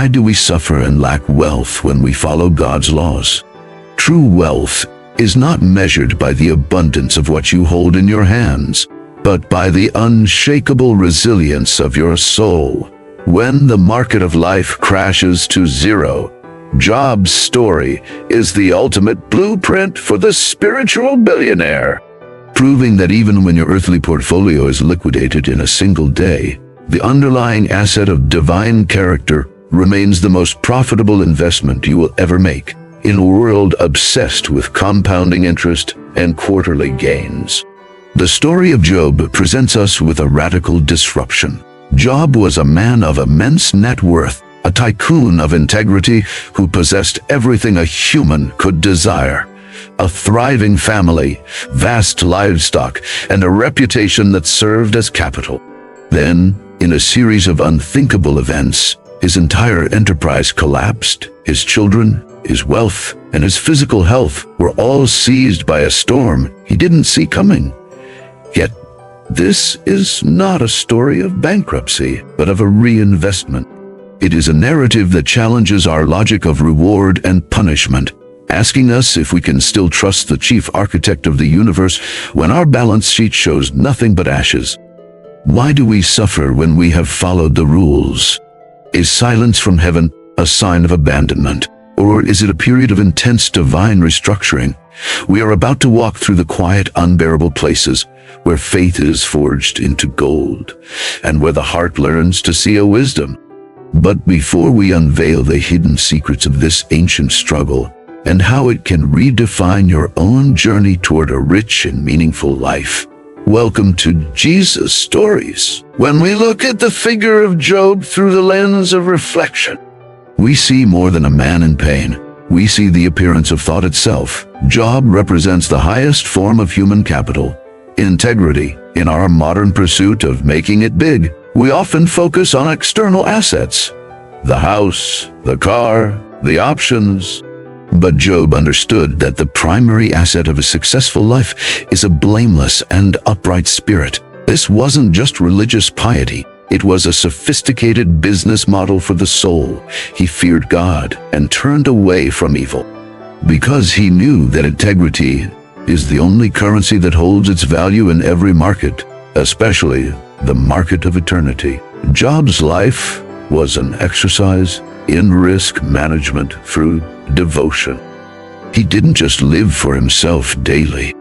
Why do we suffer and lack wealth when we follow God's laws? True wealth is not measured by the abundance of what you hold in your hands, but by the unshakable resilience of your soul. When the market of life crashes to zero, Job's story is the ultimate blueprint for the spiritual billionaire, proving that even when your earthly portfolio is liquidated in a single day, the underlying asset of divine character remains the most profitable investment you will ever make in a world obsessed with compounding interest and quarterly gains. The story of Job presents us with a radical disruption. Job was a man of immense net worth, a tycoon of integrity who possessed everything a human could desire: a thriving family, vast livestock, and a reputation that served as capital. Then, in a series of unthinkable events, his entire enterprise collapsed. His children, his wealth, and his physical health were all seized by a storm he didn't see coming. Yet, this is not a story of bankruptcy, but of a reinvestment. It is a narrative that challenges our logic of reward and punishment, asking us if we can still trust the chief architect of the universe when our balance sheet shows nothing but ashes. Why do we suffer when we have followed the rules? Is silence from heaven a sign of abandonment? Or is it a period of intense divine restructuring? We are about to walk through the quiet, unbearable places where faith is forged into gold, and where the heart learns to see a wisdom. But before we unveil the hidden secrets of this ancient struggle, and how it can redefine your own journey toward a rich and meaningful life, welcome to Jesus Stories. When we look at the figure of Job through the lens of reflection, we see more than a man in pain. We see the appearance of thought itself. Job represents the highest form of human capital, integrity. In our modern pursuit of making it big, we often focus on external assets: the house, the car, the options. But Job understood that the primary asset of a successful life is a blameless and upright spirit. This wasn't just religious piety. It was a sophisticated business model for the soul. He feared God and turned away from evil, because he knew that integrity is the only currency that holds its value in every market, especially the market of eternity. Job's life was an exercise in risk management through devotion. He didn't just live for himself daily,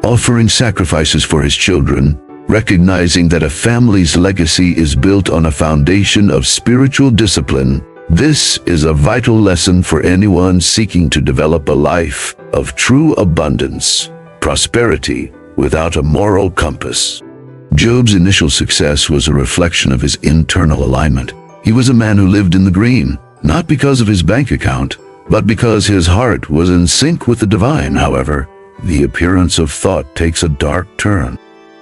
offering sacrifices for his children, recognizing that a family's legacy is built on a foundation of spiritual discipline. This is a vital lesson for anyone seeking to develop a life of true abundance, prosperity, without a moral compass. Job's initial success was a reflection of his internal alignment. He was a man who lived in the green, not because of his bank account, but because his heart was in sync with the divine. However, the appearance of thought takes a dark turn.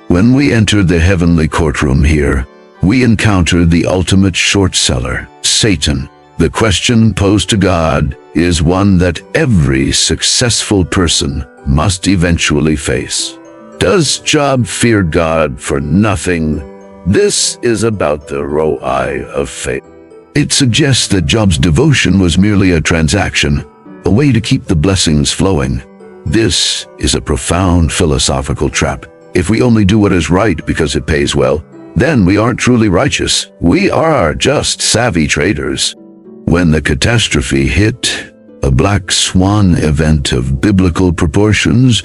When we enter the heavenly courtroom here, we encounter the ultimate short seller, Satan. The question posed to God is one that every successful person must eventually face. Does Job fear God for nothing? This is about the ROI of faith. It suggests that Job's devotion was merely a transaction, a way to keep the blessings flowing. This is a profound philosophical trap. If we only do what is right because it pays well, then we aren't truly righteous. We are just savvy traders. When the catastrophe hit, a black swan event of biblical proportions,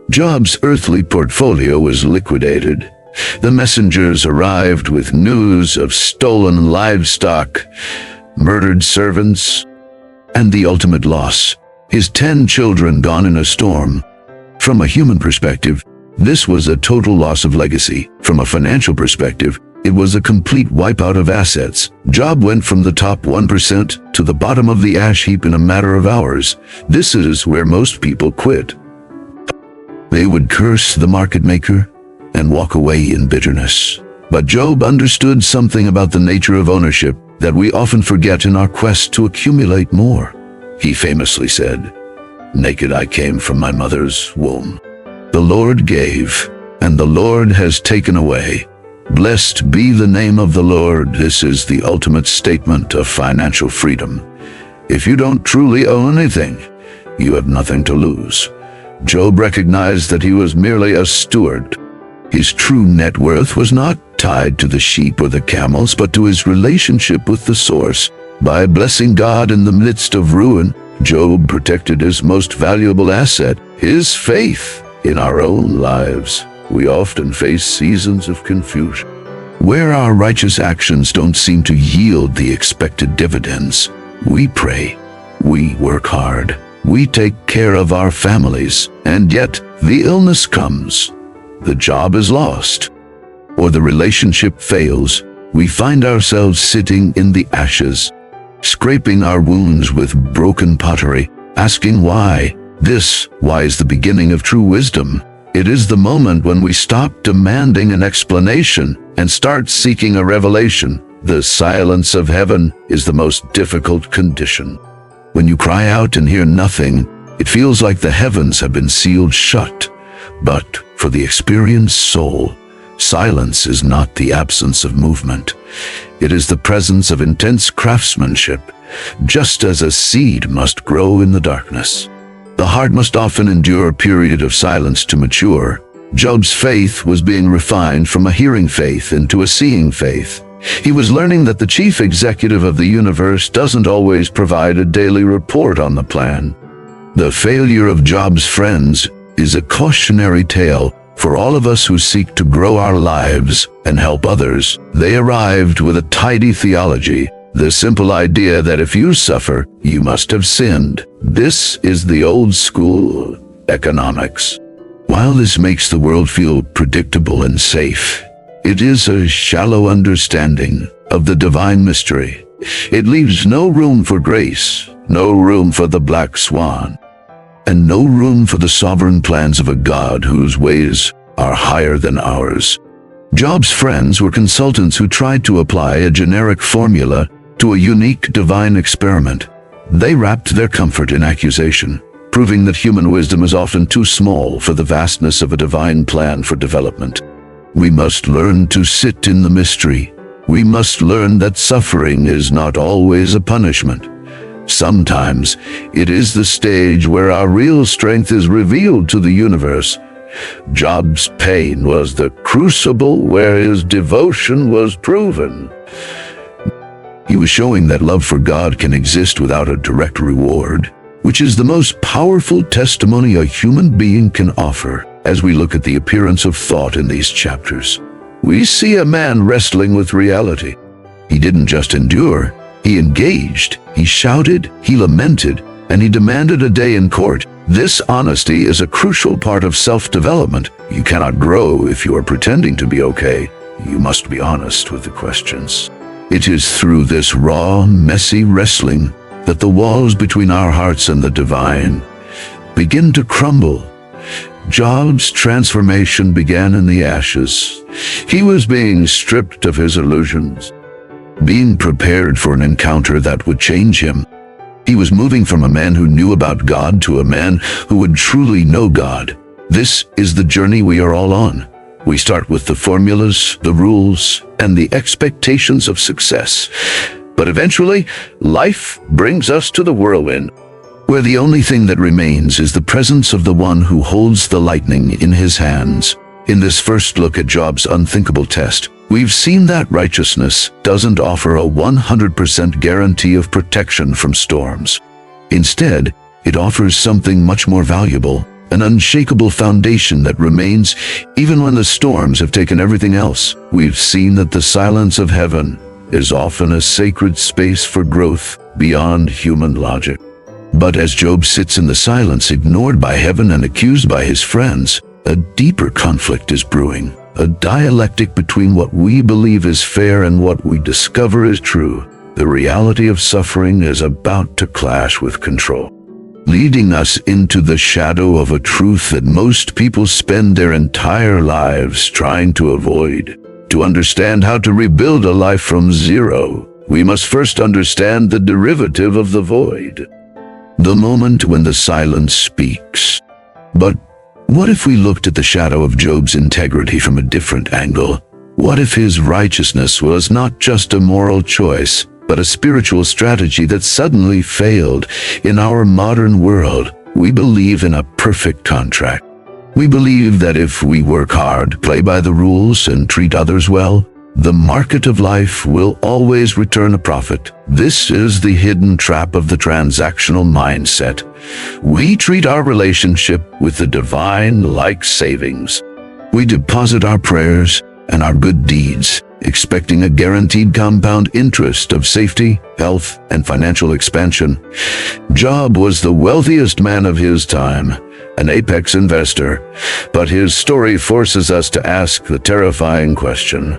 Job's earthly portfolio was liquidated. The messengers arrived with news of stolen livestock, murdered servants, and the ultimate loss: his 10 children gone in a storm. From a human perspective, this was a total loss of legacy. From a financial perspective, it was a complete wipeout of assets. Job went from the top 1% to the bottom of the ash heap in a matter of hours. This is where most people quit. They would curse the market maker and walk away in bitterness. But Job understood something about the nature of ownership that we often forget in our quest to accumulate more. He famously said, "Naked I came from my mother's womb. The Lord gave, and the Lord has taken away. Blessed be the name of the Lord. This is the ultimate statement of financial freedom. If you don't truly own anything, you have nothing to lose. Job recognized that he was merely a steward. His true net worth was not tied to the sheep or the camels, but to his relationship with the source. By blessing God in the midst of ruin, Job protected his most valuable asset, his faith in our own lives. We often face seasons of confusion, where our righteous actions don't seem to yield the expected dividends. We pray, we work hard, we take care of our families, and yet the illness comes, the job is lost, or the relationship fails. We find ourselves sitting in the ashes, scraping our wounds with broken pottery, asking why. Why is the beginning of true wisdom. It is the moment when we stop demanding an explanation and start seeking a revelation. The silence of heaven is the most difficult condition. When you cry out and hear nothing, it feels like the heavens have been sealed shut. But for the experienced soul, silence is not the absence of movement. It is the presence of intense craftsmanship, just as a seed must grow in the darkness. The heart must often endure a period of silence to mature. Job's faith was being refined from a hearing faith into a seeing faith. He was learning that the chief executive of the universe doesn't always provide a daily report on the plan. The failure of Job's friends is a cautionary tale for all of us who seek to grow our lives and help others. They arrived with a tidy theology, the simple idea that if you suffer, you must have sinned. This is the old school economics. While this makes the world feel predictable and safe, it is a shallow understanding of the divine mystery. It leaves no room for grace, no room for the black swan, and no room for the sovereign plans of a God whose ways are higher than ours. Job's friends were consultants who tried to apply a generic formula to a unique divine experiment. They wrapped their comfort in accusation, proving that human wisdom is often too small for the vastness of a divine plan for development. We must learn to sit in the mystery. We must learn that suffering is not always a punishment. Sometimes it is the stage where our real strength is revealed to the universe. Job's pain was the crucible where his devotion was proven. He was showing that love for God can exist without a direct reward, which is the most powerful testimony a human being can offer. As we look at the appearance of thought in these chapters, we see a man wrestling with reality. He didn't just endure, he engaged, he shouted, he lamented, and he demanded a day in court. This honesty is a crucial part of self-development. You cannot grow if you are pretending to be okay. You must be honest with the questions. It is through this raw, messy wrestling that the walls between our hearts and the divine begin to crumble. Job's transformation began in the ashes. He was being stripped of his illusions, being prepared for an encounter that would change him. He was moving from a man who knew about God to a man who would truly know God. This is the journey we are all on. We start with the formulas, the rules, and the expectations of success. But eventually, life brings us to the whirlwind, where the only thing that remains is the presence of the one who holds the lightning in his hands. In this first look at Job's unthinkable test, we've seen that righteousness doesn't offer a 100% guarantee of protection from storms. Instead, it offers something much more valuable, an unshakable foundation that remains even when the storms have taken everything else. We've seen that the silence of heaven is often a sacred space for growth beyond human logic. But as Job sits in the silence, ignored by heaven and accused by his friends, a deeper conflict is brewing, a dialectic between what we believe is fair and what we discover is true. The reality of suffering is about to clash with control, leading us into the shadow of a truth that most people spend their entire lives trying to avoid. To understand how to rebuild a life from zero, we must first understand the derivative of the void, the moment when the silence speaks. But what if we looked at the shadow of Job's integrity from a different angle? What if his righteousness was not just a moral choice, but a spiritual strategy that suddenly failed? In our modern world, we believe in a perfect contract. We believe that if we work hard, play by the rules, and treat others well, the market of life will always return a profit. This is the hidden trap of the transactional mindset. We treat our relationship with the divine like savings. We deposit our prayers and our good deeds, expecting a guaranteed compound interest of safety, health, and financial expansion. Job was the wealthiest man of his time, an apex investor, but his story forces us to ask the terrifying question: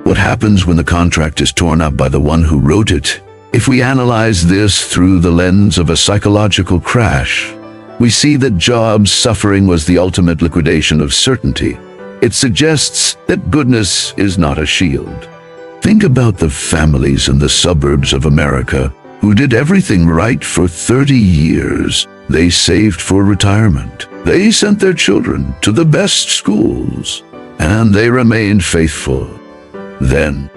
what happens when the contract is torn up by the one who wrote it? If we analyze this through the lens of a psychological crash, we see that Job's suffering was the ultimate liquidation of certainty. It suggests that goodness is not a shield. Think about the families in the suburbs of America who did everything right for 30 years. They saved for retirement. They sent their children to the best schools, and they remained faithful. Then,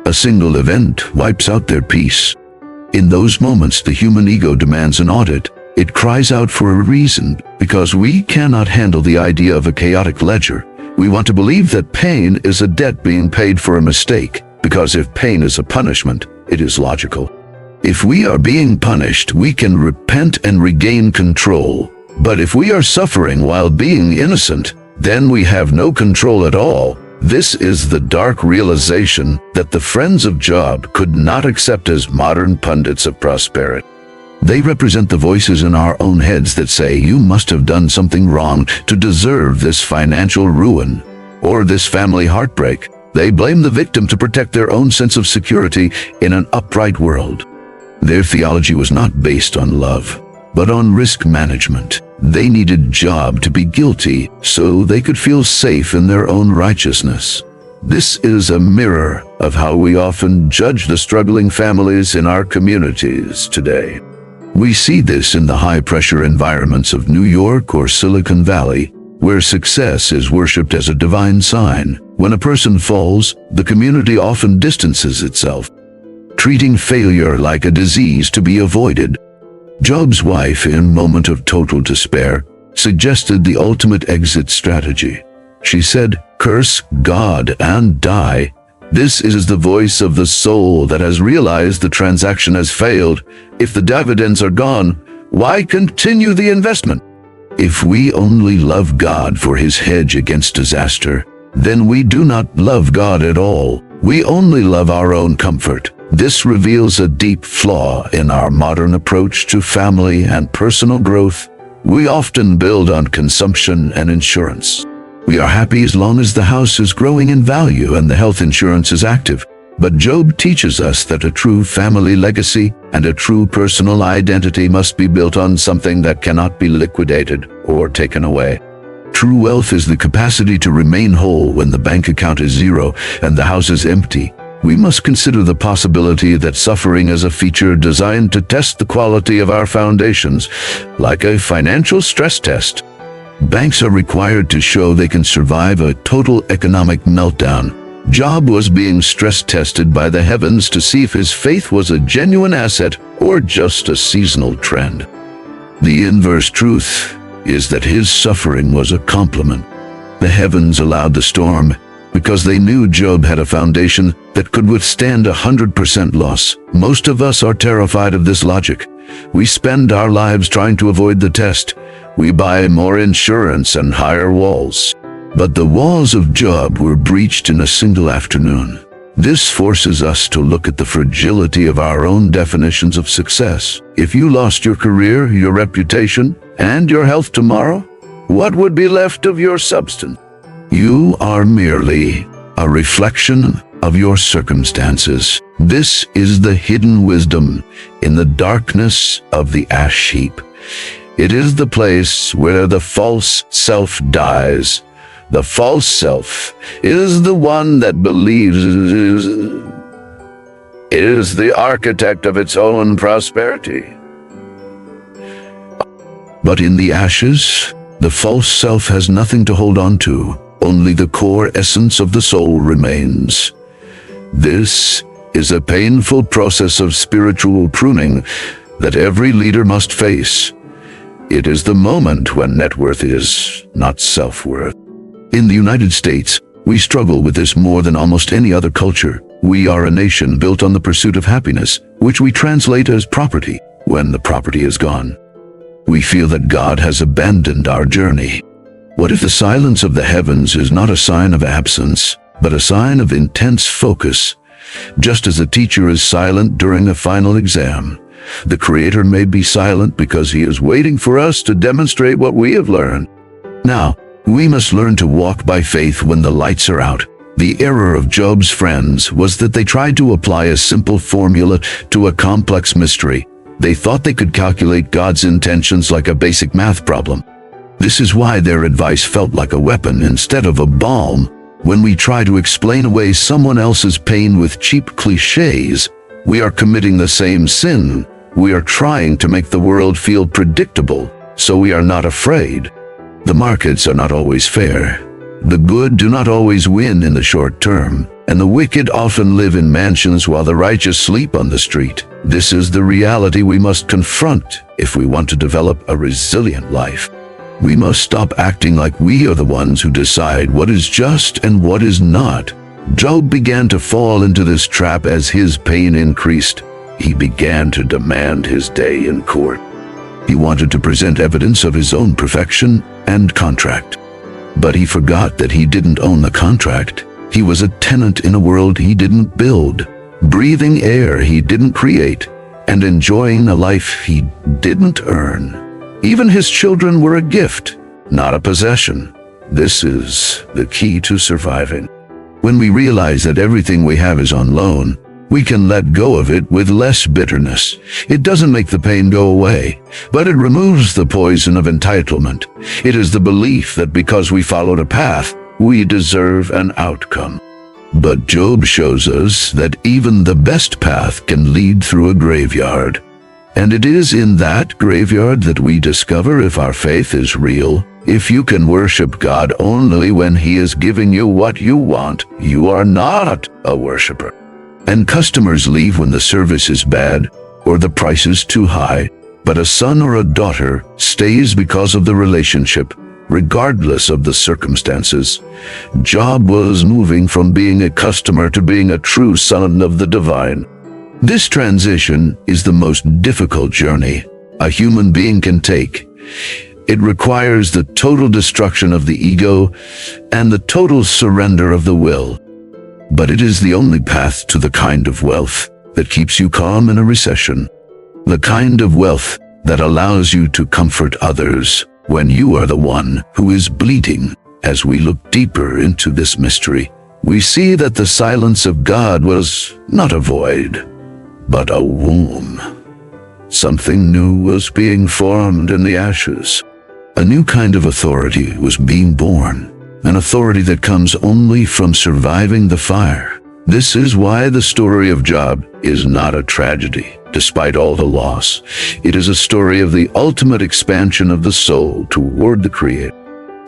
a single event wipes out their peace. In those moments, the human ego demands an audit. It cries out for a reason, because we cannot handle the idea of a chaotic ledger. We want to believe that pain is a debt being paid for a mistake, because if pain is a punishment, it is logical. If we are being punished, we can repent and regain control. But if we are suffering while being innocent, then we have no control at all. This is the dark realization that the friends of Job could not accept as modern pundits of prosperity. They represent the voices in our own heads that say, you must have done something wrong to deserve this financial ruin or this family heartbreak. They blame the victim to protect their own sense of security in an upright world. Their theology was not based on love, but on risk management. They needed Job to be guilty so they could feel safe in their own righteousness. This is a mirror of how we often judge the struggling families in our communities today. We see this in the high-pressure environments of New York or Silicon Valley, where success is worshipped as a divine sign. When a person falls, the community often distances itself, treating failure like a disease to be avoided. Job's wife, in a moment of total despair, suggested the ultimate exit strategy. She said, "Curse God and die." This is the voice of the soul that has realized the transaction has failed. If the dividends are gone, why continue the investment? If we only love God for his hedge against disaster, then we do not love God at all. We only love our own comfort. This reveals a deep flaw in our modern approach to family and personal growth. We often build on consumption and insurance. We are happy as long as the house is growing in value and the health insurance is active. But Job teaches us that a true family legacy and a true personal identity must be built on something that cannot be liquidated or taken away. True wealth is the capacity to remain whole when the bank account is zero and the house is empty. We must consider the possibility that suffering is a feature designed to test the quality of our foundations, like a financial stress test. Banks are required to show they can survive a total economic meltdown. Job was being stress tested by the heavens to see if his faith was a genuine asset or just a seasonal trend. The inverse truth is that his suffering was a compliment. The heavens allowed the storm because they knew Job had a foundation that could withstand 100% loss. Most of us are terrified of this logic. We spend our lives trying to avoid the test. We buy more insurance and higher walls. But the walls of Job were breached in a single afternoon. This forces us to look at the fragility of our own definitions of success. If you lost your career, your reputation, and your health tomorrow, what would be left of your substance? You are merely a reflection of your circumstances. This is the hidden wisdom in the darkness of the ash heap. It is the place where the false self dies. The false self is the one that believes it is the architect of its own prosperity. But in the ashes, the false self has nothing to hold on to. only the core essence of the soul remains. This is a painful process of spiritual pruning that every leader must face. It is the moment when net worth is not self-worth. In the United States, we struggle with this more than almost any other culture. We are a nation built on the pursuit of happiness, which we translate as property when the property is gone. We feel that God has abandoned our journey. What if the silence of the heavens is not a sign of absence, but a sign of intense focus? Just as a teacher is silent during a final exam, the Creator may be silent because He is waiting for us to demonstrate what we have learned. Now, we must learn to walk by faith when the lights are out. The error of Job's friends was that they tried to apply a simple formula to a complex mystery. They thought they could calculate God's intentions like a basic math problem. This is why their advice felt like a weapon instead of a balm. When we try to explain away someone else's pain with cheap cliches, we are committing the same sin. We are trying to make the world feel predictable, so we are not afraid. The markets are not always fair. The good do not always win in the short term, and the wicked often live in mansions while the righteous sleep on the street. This is the reality we must confront if we want to develop a resilient life. We must stop acting like we are the ones who decide what is just and what is not. Job began to fall into this trap as his pain increased. He began to demand his day in court. He wanted to present evidence of his own perfection and contract. But he forgot that he didn't own the contract. He was a tenant in a world he didn't build, breathing air he didn't create, and enjoying a life he didn't earn. Even his children were a gift, not a possession. This is the key to surviving. When we realize that everything we have is on loan, we can let go of it with less bitterness. It doesn't make the pain go away, but it removes the poison of entitlement. It is the belief that because we followed a path, we deserve an outcome. But Job shows us that even the best path can lead through a graveyard. And it is in that graveyard that we discover if our faith is real. If you can worship God only when He is giving you what you want, you are not a worshiper. And customers leave when the service is bad or the price is too high, but a son or a daughter stays because of the relationship, regardless of the circumstances. Job was moving from being a customer to being a true son of the divine. This transition is the most difficult journey a human being can take. It requires the total destruction of the ego and the total surrender of the will. But it is the only path to the kind of wealth that keeps you calm in a recession. The kind of wealth that allows you to comfort others when you are the one who is bleeding. As we look deeper into this mystery, we see that the silence of God was not a void, but a womb. Something new was being formed in the ashes. A new kind of authority was being born. An authority that comes only from surviving the fire. This is why the story of Job is not a tragedy, despite all the loss. It is a story of the ultimate expansion of the soul toward the Creator.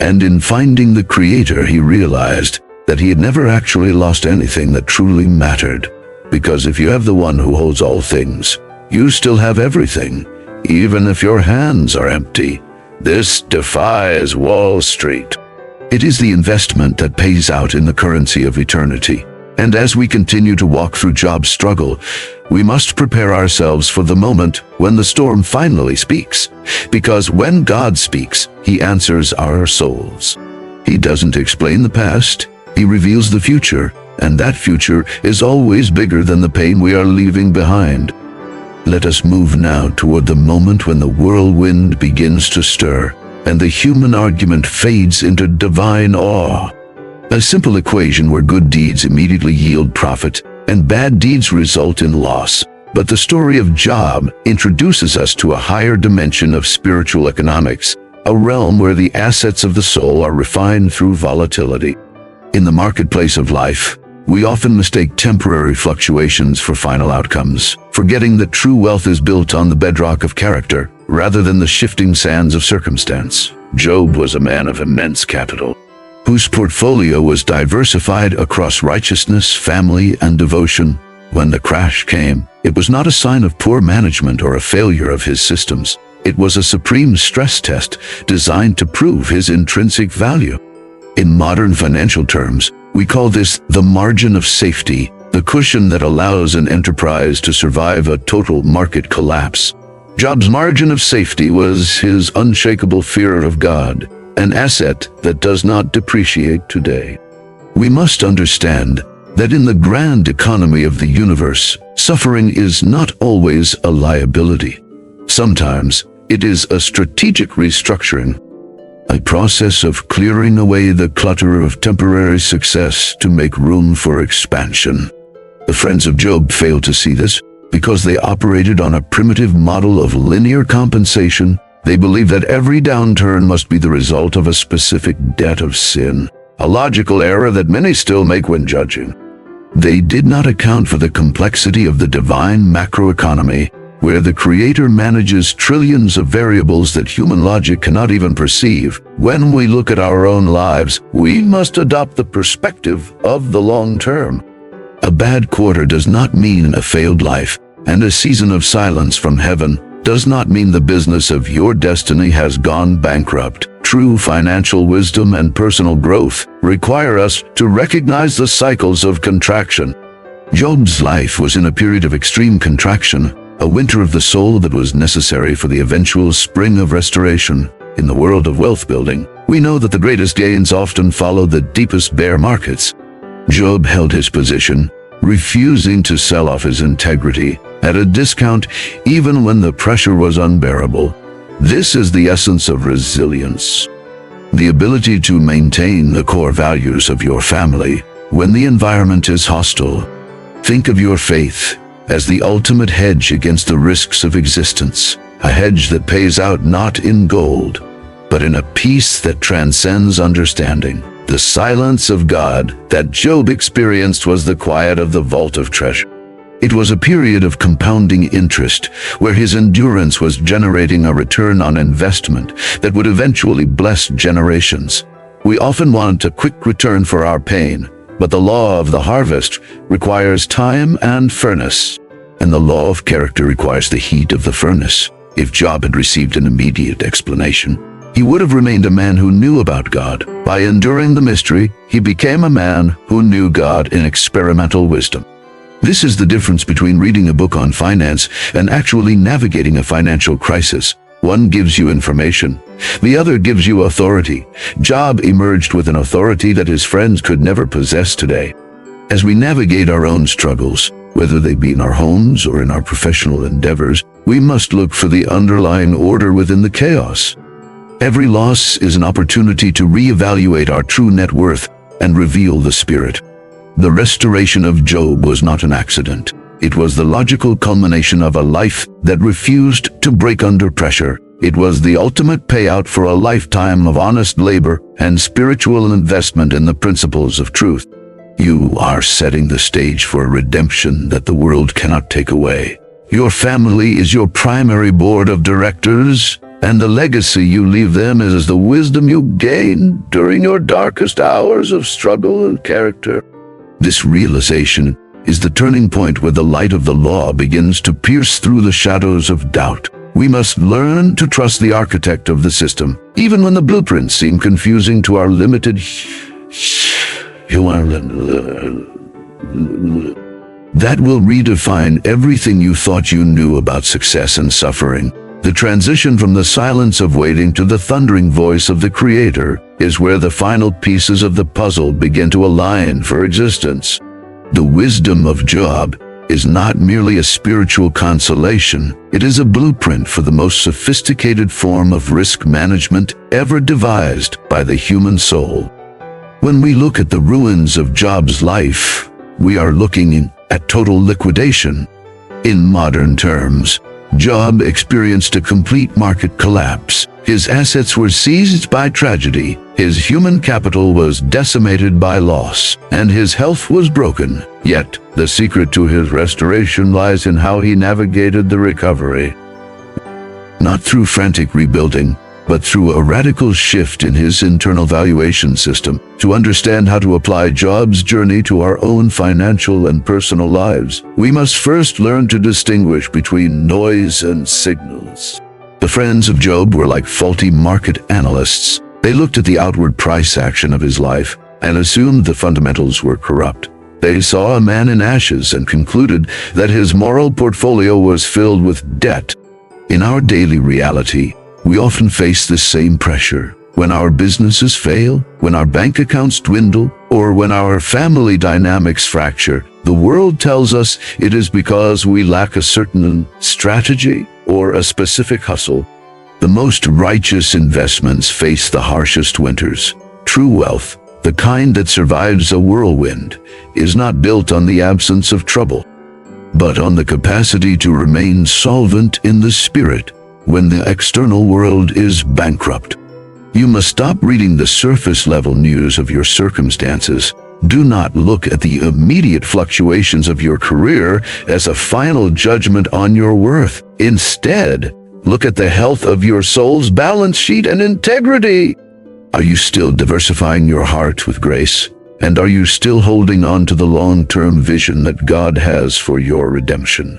And in finding the Creator, he realized that he had never actually lost anything that truly mattered. Because if you have the one who holds all things, you still have everything, even if your hands are empty. This defies Wall Street. It is the investment that pays out in the currency of eternity. And as we continue to walk through Job's struggle, we must prepare ourselves for the moment when the storm finally speaks. Because when God speaks, He answers our souls. He doesn't explain the past, He reveals the future, and that future is always bigger than the pain we are leaving behind. Let us move now toward the moment when the whirlwind begins to stir, and the human argument fades into divine awe. A simple equation where good deeds immediately yield profit and bad deeds result in loss. But the story of Job introduces us to a higher dimension of spiritual economics, a realm where the assets of the soul are refined through volatility. In the marketplace of life, we often mistake temporary fluctuations for final outcomes, forgetting that true wealth is built on the bedrock of character rather than the shifting sands of circumstance. Job was a man of immense capital. whose portfolio was diversified across righteousness, family, and devotion. When the crash came, it was not a sign of poor management or a failure of his systems. It was a supreme stress test designed to prove his intrinsic value. In modern financial terms, we call this the margin of safety, the cushion that allows an enterprise to survive a total market collapse. Job's margin of safety was his unshakable fear of God, an asset that does not depreciate today. We must understand that in the grand economy of the universe, suffering is not always a liability. Sometimes it is a strategic restructuring, a process of clearing away the clutter of temporary success to make room for expansion. The friends of Job failed to see this because they operated on a primitive model of linear compensation. They believed that every downturn must be the result of a specific debt of sin, a logical error that many still make when judging. They did not account for the complexity of the divine macroeconomy, where the Creator manages trillions of variables that human logic cannot even perceive. When we look at our own lives, we must adopt the perspective of the long term. A bad quarter does not mean a failed life, and a season of silence from heaven does not mean the business of your destiny has gone bankrupt. True financial wisdom and personal growth require us to recognize the cycles of contraction. Job's life was in a period of extreme contraction, a winter of the soul that was necessary for the eventual spring of restoration. In the world of wealth building, we know that the greatest gains often follow the deepest bear markets. Job held his position, refusing to sell off his integrity at a discount even when the pressure was unbearable. This is the essence of resilience, the ability to maintain the core values of your family when the environment is hostile. Think of your faith as the ultimate hedge against the risks of existence, a hedge that pays out not in gold, but in a peace that transcends understanding. The silence of God that Job experienced was the quiet of the vault of treasure. It was a period of compounding interest, where his endurance was generating a return on investment that would eventually bless generations. We often want a quick return for our pain, but the law of the harvest requires time and furnace, and the law of character requires the heat of the furnace. If Job had received an immediate explanation, he would have remained a man who knew about God. By enduring the mystery, he became a man who knew God in experimental wisdom. This is the difference between reading a book on finance and actually navigating a financial crisis. One gives you information, the other gives you authority. Job emerged with an authority that his friends could never possess today. As we navigate our own struggles, whether they be in our homes or in our professional endeavors, we must look for the underlying order within the chaos. Every loss is an opportunity to reevaluate our true net worth and reveal the spirit. The restoration of Job was not an accident. It was the logical culmination of a life that refused to break under pressure. It was the ultimate payout for a lifetime of honest labor and spiritual investment in the principles of truth. You are setting the stage for a redemption that the world cannot take away. Your family is your primary board of directors, and the legacy you leave them is the wisdom you gained during your darkest hours of struggle and character. This realization is the turning point where the light of the law begins to pierce through the shadows of doubt. We must learn to trust the architect of the system, even when the blueprints seem confusing to our limited that will redefine everything you thought you knew about success and suffering. The transition from the silence of waiting to the thundering voice of the Creator is where the final pieces of the puzzle begin to align for existence. The wisdom of Job is not merely a spiritual consolation, it is a blueprint for the most sophisticated form of risk management ever devised by the human soul. When we look at the ruins of Job's life, we are looking at total liquidation. In modern terms, Job experienced a complete market collapse. His assets were seized by tragedy, his human capital was decimated by loss, and his health was broken. Yet, the secret to his restoration lies in how he navigated the recovery. Not through frantic rebuilding, but through a radical shift in his internal valuation system. To understand how to apply Job's journey to our own financial and personal lives, we must first learn to distinguish between noise and signals. The friends of Job were like faulty market analysts. They looked at the outward price action of his life and assumed the fundamentals were corrupt. They saw a man in ashes and concluded that his moral portfolio was filled with debt. In our daily reality, we often face this same pressure. When our businesses fail, when our bank accounts dwindle, or when our family dynamics fracture, the world tells us it is because we lack a certain strategy or a specific hustle. The most righteous investments face the harshest winters. True wealth, the kind that survives a whirlwind, is not built on the absence of trouble, but on the capacity to remain solvent in the spirit when the external world is bankrupt. You must stop reading the surface-level news of your circumstances. Do not look at the immediate fluctuations of your career as a final judgment on your worth. Instead, look at the health of your soul's balance sheet and integrity. Are you still diversifying your heart with grace? And are you still holding on to the long-term vision that God has for your redemption?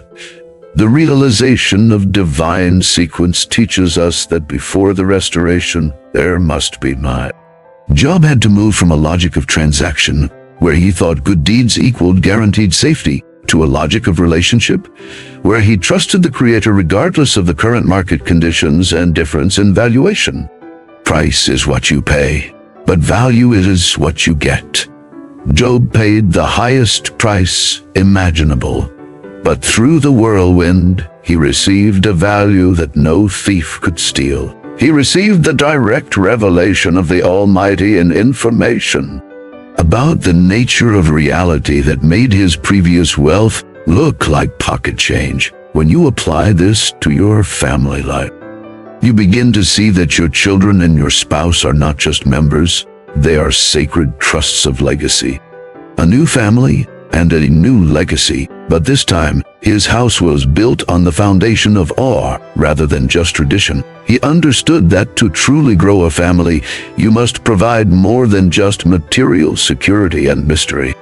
The realization of divine sequence teaches us that before the restoration, there must be not. Job had to move from a logic of transaction, where he thought good deeds equaled guaranteed safety, to a logic of relationship, where he trusted the Creator regardless of the current market conditions and difference in valuation. Price is what you pay, but value is what you get. Job paid the highest price imaginable, but through the whirlwind, he received a value that no thief could steal. He received the direct revelation of the Almighty in information about the nature of reality that made his previous wealth look like pocket change. When you apply this to your family life, you begin to see that your children and your spouse are not just members, they are sacred trusts of legacy. A new family and a new legacy, but this time, his house was built on the foundation of awe rather than just tradition. He understood that to truly grow a family, you must provide more than just material security and mystery.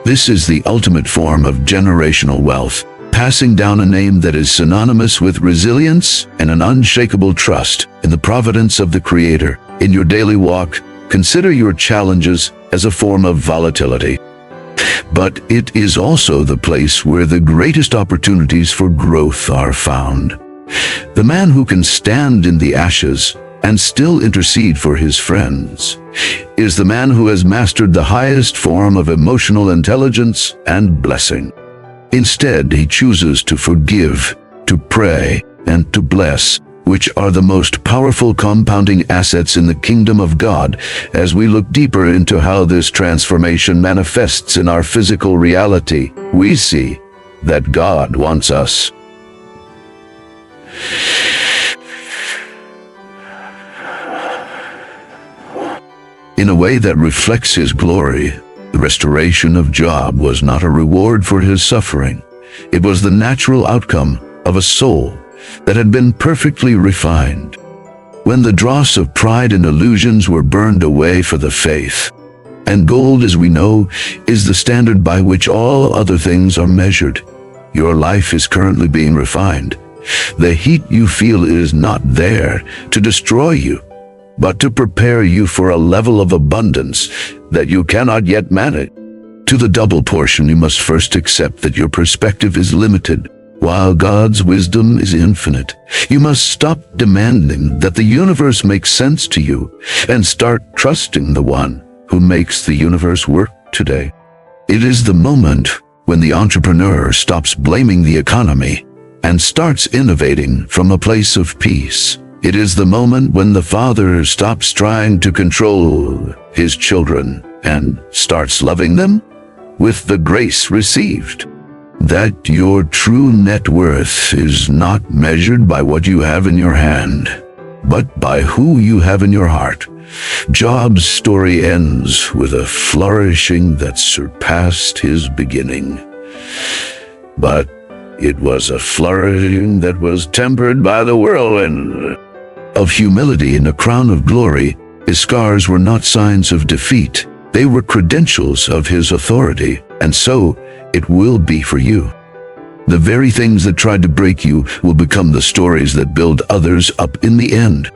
This is the ultimate form of generational wealth, passing down a name that is synonymous with resilience and an unshakable trust in the providence of the Creator. In your daily walk, consider your challenges as a form of volatility. But it is also the place where the greatest opportunities for growth are found. The man who can stand in the ashes and still intercede for his friends is the man who has mastered the highest form of emotional intelligence and blessing. Instead, he chooses to forgive, to pray, and to bless, which are the most powerful compounding assets in the kingdom of God. As we look deeper into how this transformation manifests in our physical reality, we see that God wants us in a way that reflects His glory. The restoration of Job was not a reward for his suffering. It was the natural outcome of a soul that had been perfectly refined. When the dross of pride and illusions were burned away for the faith, and gold, as we know, is the standard by which all other things are measured, your life is currently being refined. The heat you feel is not there to destroy you, but to prepare you for a level of abundance that you cannot yet manage. To the double portion, you must first accept that your perspective is limited, while God's wisdom is infinite. You must stop demanding that the universe makes sense to you and start trusting the one who makes the universe work today. It is the moment when the entrepreneur stops blaming the economy and starts innovating from a place of peace. It is the moment when the father stops trying to control his children and starts loving them with the grace received. That your true net worth is not measured by what you have in your hand, but by who you have in your heart. Job's story ends with a flourishing that surpassed his beginning. But it was a flourishing that was tempered by the whirlwind. of humility and a crown of glory, his scars were not signs of defeat. They were credentials of his authority, and so it will be for you. The very things that tried to break you will become the stories that build others up in the end,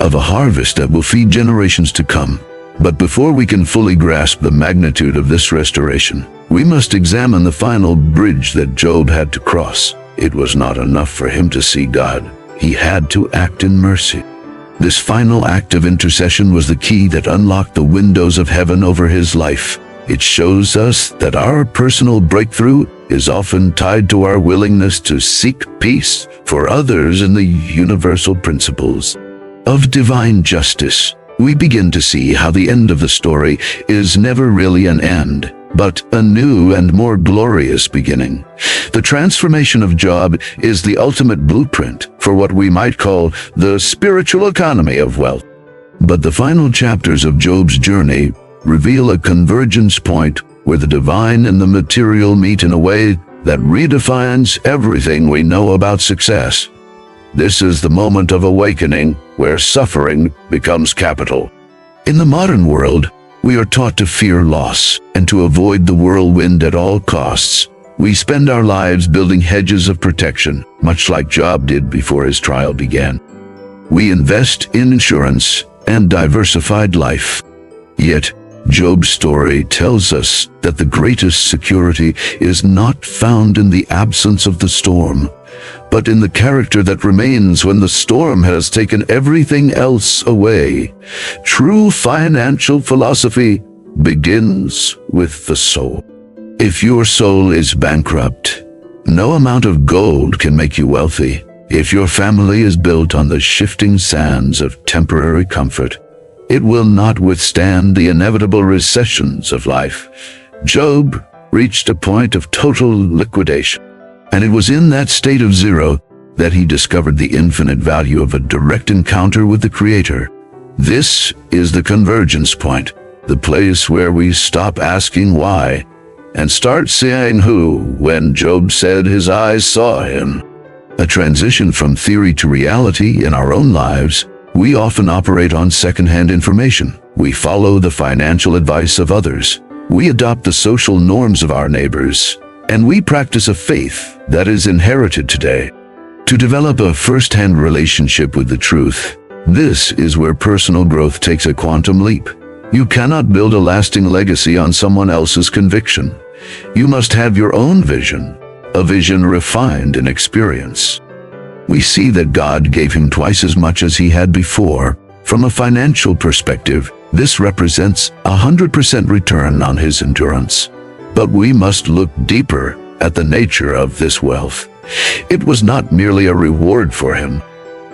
of a harvest that will feed generations to come. But before we can fully grasp the magnitude of this restoration, we must examine the final bridge that Job had to cross. It was not enough for him to see God. He had to act in mercy. This final act of intercession was the key that unlocked the windows of heaven over his life. It shows us that our personal breakthrough is often tied to our willingness to seek peace for others and the universal principles of divine justice. We begin to see how the end of the story is never really an end, but a new and more glorious beginning. The transformation of Job is the ultimate blueprint for what we might call the spiritual economy of wealth. But the final chapters of Job's journey reveal a convergence point where the divine and the material meet in a way that redefines everything we know about success. This is the moment of awakening where suffering becomes capital. In the modern world, we are taught to fear loss and to avoid the whirlwind at all costs. We spend our lives building hedges of protection, much like Job did before his trial began. We invest in insurance and diversified life. Yet, Job's story tells us that the greatest security is not found in the absence of the storm, but in the character that remains when the storm has taken everything else away. True financial philosophy begins with the soul. If your soul is bankrupt, no amount of gold can make you wealthy. If your family is built on the shifting sands of temporary comfort, it will not withstand the inevitable recessions of life. Job reached a point of total liquidation, and it was in that state of zero that he discovered the infinite value of a direct encounter with the Creator. This is the convergence point, the place where we stop asking why and start saying who. When Job said his eyes saw him, a transition from theory to reality in our own lives. We often operate on secondhand information. We follow the financial advice of others. We adopt the social norms of our neighbors, and we practice a faith that is inherited today. To develop a first-hand relationship with the truth, this is where personal growth takes a quantum leap. You cannot build a lasting legacy on someone else's conviction. You must have your own vision, a vision refined in experience. We see that God gave him twice as much as he had before. From a financial perspective, this represents 100% return on his endurance. But we must look deeper at the nature of this wealth. It was not merely a reward for him.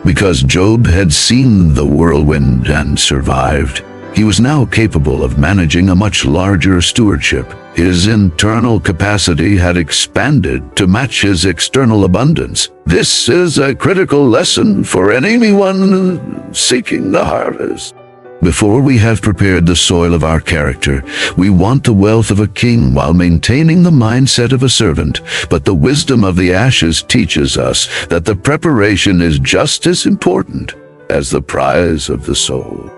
Because Job had seen the whirlwind and survived, he was now capable of managing a much larger stewardship. His internal capacity had expanded to match his external abundance. This is a critical lesson for anyone seeking the harvest. Before we have prepared the soil of our character, we want the wealth of a king while maintaining the mindset of a servant. But the wisdom of the ashes teaches us that the preparation is just as important as the prize of the soul.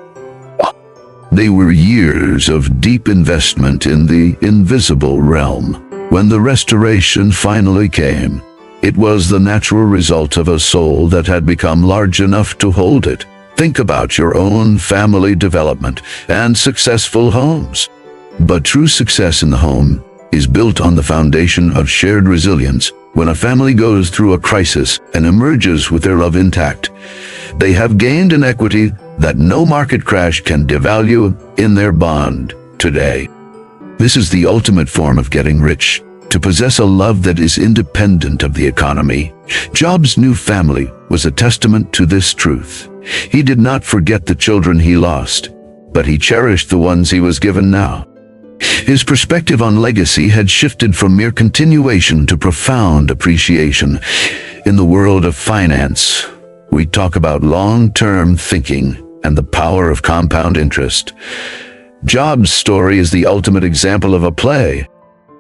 They were years of deep investment in the invisible realm. When the restoration finally came, it was the natural result of a soul that had become large enough to hold it. Think about your own family development and successful homes. But true success in the home is built on the foundation of shared resilience. When a family goes through a crisis and emerges with their love intact, they have gained an equity that no market crash can devalue in their bond today. This is the ultimate form of getting rich, to possess a love that is independent of the economy. Job's new family was a testament to this truth. He did not forget the children he lost, but he cherished the ones he was given now. His perspective on legacy had shifted from mere continuation to profound appreciation. In the world of finance, we talk about long-term thinking and the power of compound interest. Job's story is the ultimate example of a play.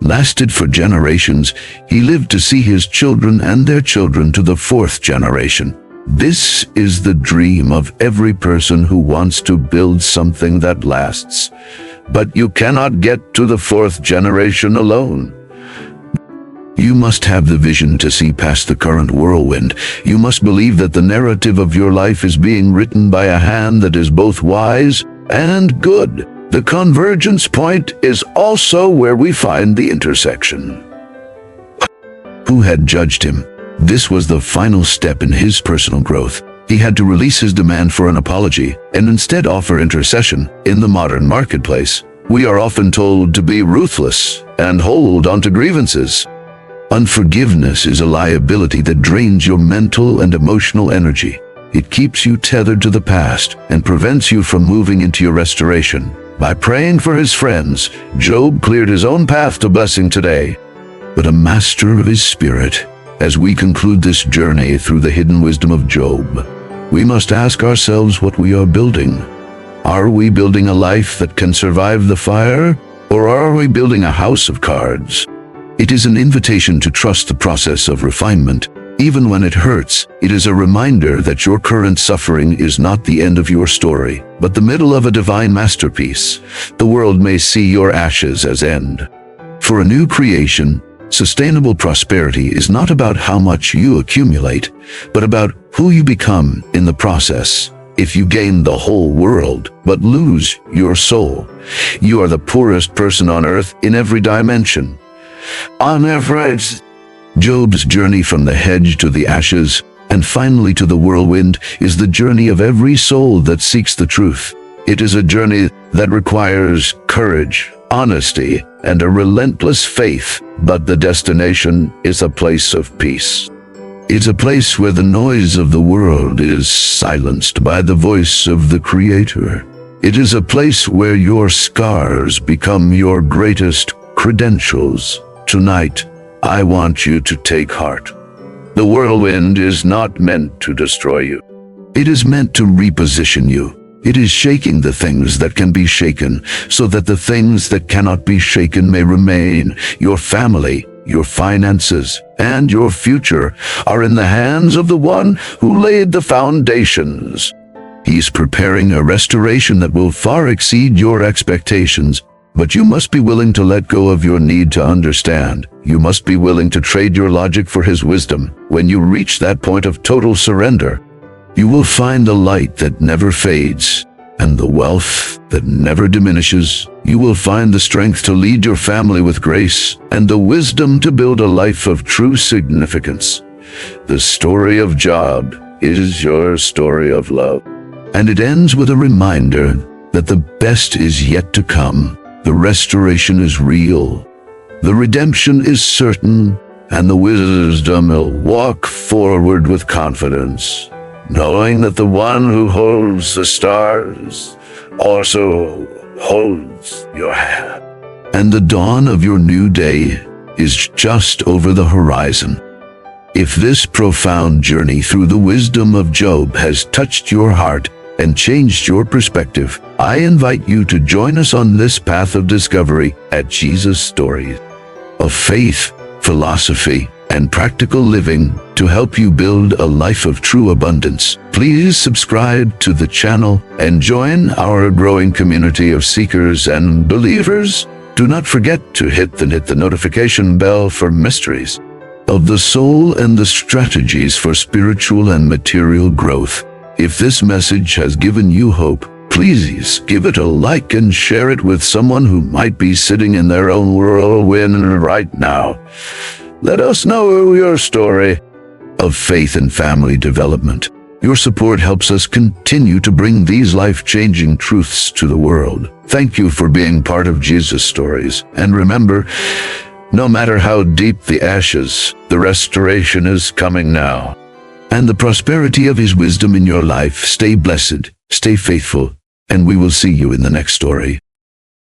Lasted for generations, he lived to see his children and their children to the fourth generation. This is the dream of every person who wants to build something that lasts. But you cannot get to the fourth generation alone. You must have the vision to see past the current whirlwind. You must believe that the narrative of your life is being written by a hand that is both wise and good. The convergence point is also where we find the intersection. Who had judged him? This was the final step in his personal growth. He had to release his demand for an apology and instead offer intercession. In the modern marketplace, we are often told to be ruthless and hold on to grievances. Unforgiveness is a liability that drains your mental and emotional energy. It keeps you tethered to the past and prevents you from moving into your restoration. By praying for his friends, Job cleared his own path to blessing today. But a master of his spirit, as we conclude this journey through the hidden wisdom of Job, we must ask ourselves what we are building. Are we building a life that can survive the fire, or are we building a house of cards? It is an invitation to trust the process of refinement. Even when it hurts, it is a reminder that your current suffering is not the end of your story, but the middle of a divine masterpiece. The world may see your ashes as end. For a new creation, sustainable prosperity is not about how much you accumulate, but about who you become in the process. If you gain the whole world, but lose your soul, you are the poorest person on earth in every dimension. On average, Job's journey from the hedge to the ashes, and finally to the whirlwind, is the journey of every soul that seeks the truth. It is a journey that requires courage, honesty, and a relentless faith, but the destination is a place of peace. It's a place where the noise of the world is silenced by the voice of the Creator. It is a place where your scars become your greatest credentials. Tonight, I want you to take heart. The whirlwind is not meant to destroy you. It is meant to reposition you. It is shaking the things that can be shaken, so that the things that cannot be shaken may remain. Your family, your finances, and your future are in the hands of the one who laid the foundations. He's preparing a restoration that will far exceed your expectations. But you must be willing to let go of your need to understand. You must be willing to trade your logic for his wisdom. When you reach that point of total surrender, you will find the light that never fades and the wealth that never diminishes. You will find the strength to lead your family with grace and the wisdom to build a life of true significance. The story of Job is your story of love. And it ends with a reminder that the best is yet to come. The restoration is real, the redemption is certain, and the wisdom will walk forward with confidence, knowing that the one who holds the stars also holds your hand. And the dawn of your new day is just over the horizon. If this profound journey through the wisdom of Job has touched your heart and changed your perspective, I invite you to join us on this path of discovery at Jesus Stories of faith, philosophy, and practical living to help you build a life of true abundance. Please subscribe to the channel and join our growing community of seekers and believers. Do not forget to hit the notification bell for mysteries of the soul and the strategies for spiritual and material growth. If this message has given you hope, please give it a like and share it with someone who might be sitting in their own whirlwind right now. Let us know your story of faith and family development. Your support helps us continue to bring these life-changing truths to the world. Thank you for being part of Jesus Stories. And remember, no matter how deep the ashes, the restoration is coming now. And the prosperity of his wisdom in your life. Stay blessed, stay faithful, and we will see you in the next story.